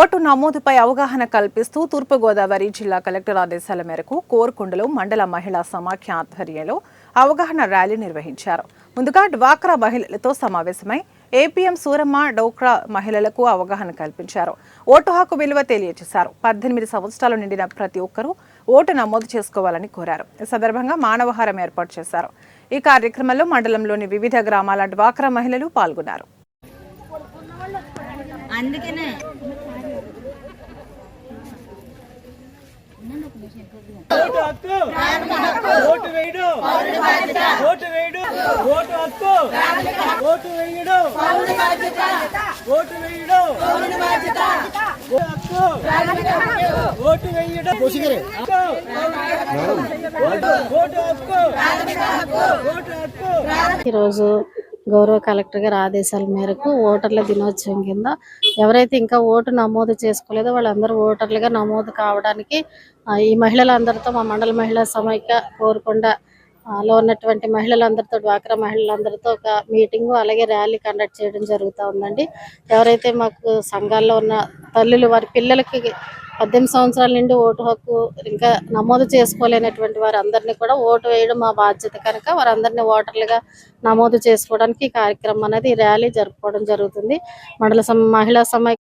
Vote నమోదుపై అవగాహన కల్పిస్తూ తూర్పుగోదావరి జిల్లా కలెక్టర్ ఆదేశాల మేరకు కోరుకొండలో మండల మహిళా సమాఖ్య ఆధ్వర్యంలో అవగాహన ర్యాలీ నిర్వహించారు. ముందుగా డ్వాక్రా మహిళలతో సమావేశమై ఏపీఎం సూరమ్మ డోక్రా మహిళలకు అవగాహన కల్పించారు. ఓటు హక్కు విలువ తెలియజేశారు. 18 సంవత్సరాలు నిండిన ప్రతి ఒక్కరూ ఓటు నమోదు చేసుకోవాలని కోరారు. ఈ సందర్భంగా మానవహారం ఏర్పాటు చేశారు. ఈ కార్యక్రమంలో మండలంలోని వివిధ గ్రామాల డ్వాక్రా మహిళలు పాల్గొన్నారు. ఈరోజు గౌరవ కలెక్టర్ గారి ఆదేశాల మేరకు ఓటర్ల దినోత్సవం కింద ఎవరైతే ఇంకా ఓటు నమోదు చేసుకోలేదో వాళ్ళందరూ ఓటర్లుగా నమోదు కావడానికి ఈ మహిళలందరితో మా మండల మహిళా సమైక్య కోరుకొండ లో ఉన్నటువంటి మహిళలందరితో డ్వాక్రా మహిళలందరితో ఒక మీటింగ్ అలాగే ర్యాలీ కండక్ట్ చేయడం జరుగుతూ ఉందండి. ఎవరైతే మాకు సంఘాల్లో ఉన్న తల్లులు వారి పిల్లలకి 18 సంవత్సరాల నుండి ఓటు హక్కు ఇంకా నమోదు చేసుకోలేనటువంటి వారందరినీ కూడా ఓటు వేయడం మా బాధ్యత కనుక వారందరినీ ఓటర్లుగా నమోదు చేసుకోవడానికి ఈ కార్యక్రమం అనేది ర్యాలీ జరుపుకోవడం జరుగుతుంది. మండల మహిళా సమైక్య